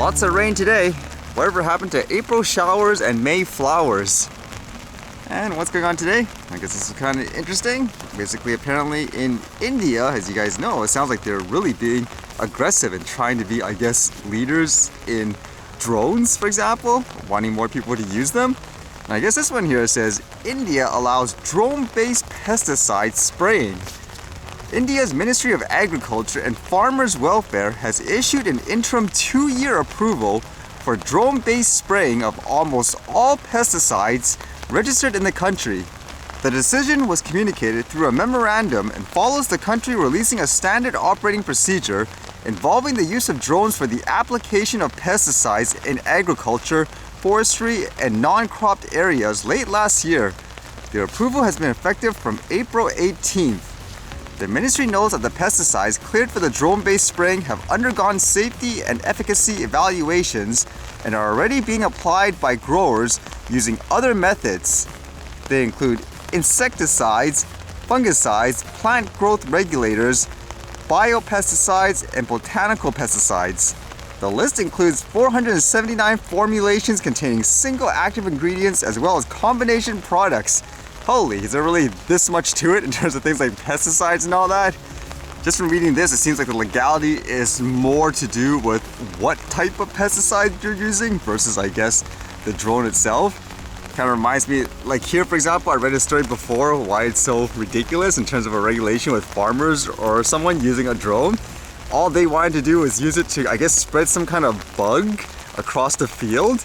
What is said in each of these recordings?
Lots of rain today. Whatever happened to April showers and May flowers? And what's going on today? I guess this is kind of interesting. Basically, apparently in India, as you guys know, it sounds like they're really being aggressive and trying to be, I guess, leaders in drones, for example, wanting more people to use them. And I guess this one here says, India allows drone-based pesticide spraying. India's Ministry of Agriculture and Farmers' Welfare has issued an interim 2-year approval for drone-based spraying of almost all pesticides registered in the country. The decision was communicated through a memorandum and follows the country releasing a standard operating procedure involving the use of drones for the application of pesticides in agriculture, forestry, and non-cropped areas late last year. The approval has been effective from April 18th. The ministry knows that the pesticides cleared for the drone-based spraying have undergone safety and efficacy evaluations and are already being applied by growers using other methods. They include insecticides, fungicides, plant growth regulators, biopesticides, and botanical pesticides. The list includes 479 formulations containing single active ingredients as well as combination products. Holy, is there really this much to it in terms of things like pesticides and all that? Just from reading this, it seems like the legality is more to do with what type of pesticide you're using versus, I guess, the drone itself. Kind of reminds me, like here for example, I read a story before why it's so ridiculous in terms of a regulation with farmers or someone using a drone. All they wanted to do was use it to, I guess, spread some kind of bug across the field,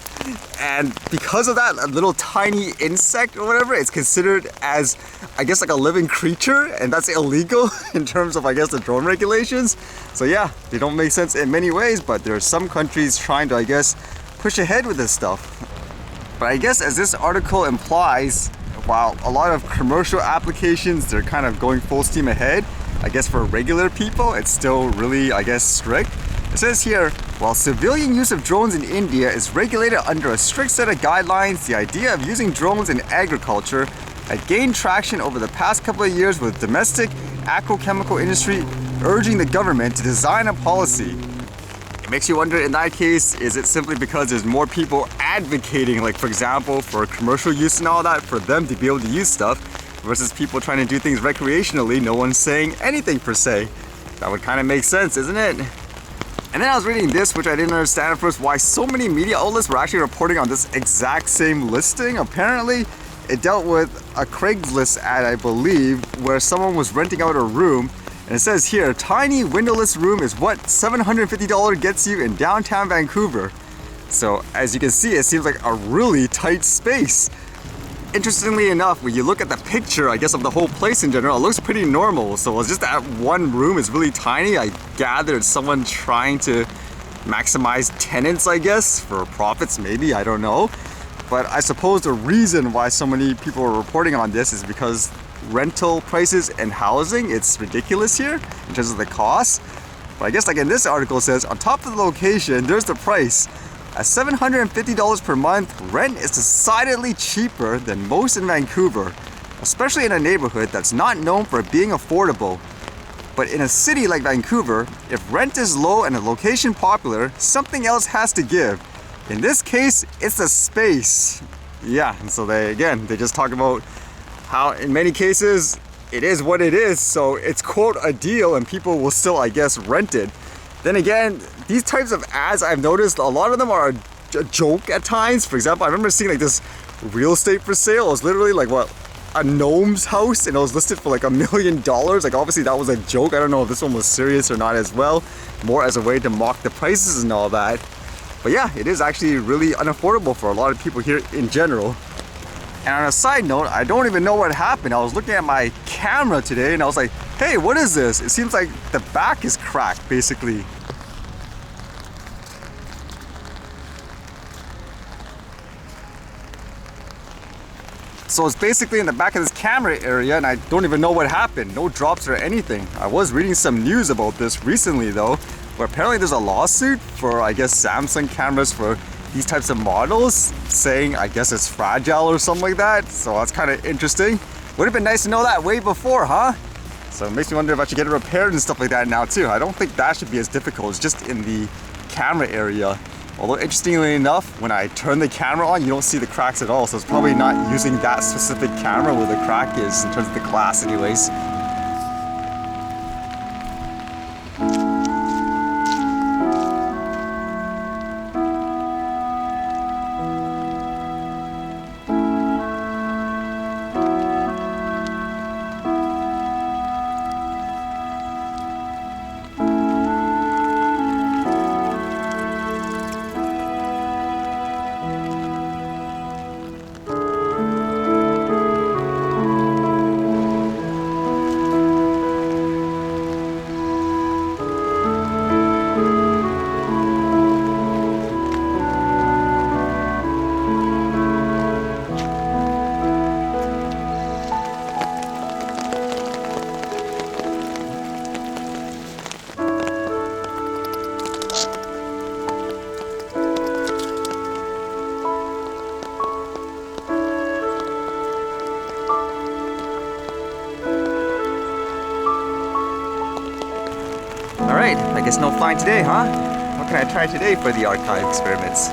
and because of that, a little tiny insect or whatever, it's considered as, I guess, like a living creature, and that's illegal in terms of, I guess, the drone regulations. So yeah, they don't make sense in many ways, but there are some countries trying to, I guess, push ahead with this stuff. But I guess as this article implies, while a lot of commercial applications, they're kind of going full steam ahead, I guess for regular people, it's still really, I guess, strict. It says here, while civilian use of drones in India is regulated under a strict set of guidelines, the idea of using drones in agriculture had gained traction over the past couple of years with domestic agrochemical industry urging the government to design a policy. It makes you wonder, in that case, is it simply because there's more people advocating, like for example, for commercial use and all that, for them to be able to use stuff, versus people trying to do things recreationally, no one's saying anything per se. That would kind of make sense, isn't it? And then I was reading this, which I didn't understand at first, why so many media outlets were actually reporting on this exact same listing. Apparently, it dealt with a Craigslist ad, I believe, where someone was renting out a room. And it says here, tiny windowless room is what $750 gets you in downtown Vancouver. So as you can see, it seems like a really tight space. Interestingly enough, when you look at the picture, I guess, of the whole place in general, it looks pretty normal. So it's just that one room is really tiny. I gather it's someone trying to maximize tenants, I guess, for profits maybe, I don't know. But I suppose the reason why so many people are reporting on this is because rental prices and housing, it's ridiculous here in terms of the cost. But I guess like in this article it says, on top of the location, there's the price. At $750 per month, rent is decidedly cheaper than most in Vancouver, especially in a neighborhood that's not known for being affordable. But in a city like Vancouver, if rent is low and a location popular, something else has to give. In this case, it's the space. Yeah, and so they just talk about how in many cases, it is what it is, so it's quote a deal and people will still, I guess, rent it. Then again, these types of ads I've noticed, a lot of them are a joke at times. For example, I remember seeing like this real estate for sale. It was literally like what, a gnome's house, and it was listed for like $1 million. Like obviously that was a joke. I don't know if this one was serious or not as well, more as a way to mock the prices and all that. But yeah, it is actually really unaffordable for a lot of people here in general. And on a side note, I don't even know what happened. I was looking at my camera today and I was like, hey, what is this? It seems like the back is cracked, basically. So it's basically in the back of this camera area and I don't even know what happened. No drops or anything. I was reading some news about this recently though, where apparently there's a lawsuit for, I guess, Samsung cameras for these types of models, saying, I guess, it's fragile or something like that. So that's kind of interesting. Would have been nice to know that way before, huh? So it makes me wonder if I should get it repaired and stuff like that now too. I don't think that should be as difficult. It's just in the camera area. Although interestingly enough, when I turn the camera on, you don't see the cracks at all, so it's probably not using that specific camera where the crack is in terms of the glass anyways. Alright, I guess no flying today, huh? What can I try today for the archive experiments?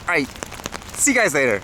Alright, see you guys later.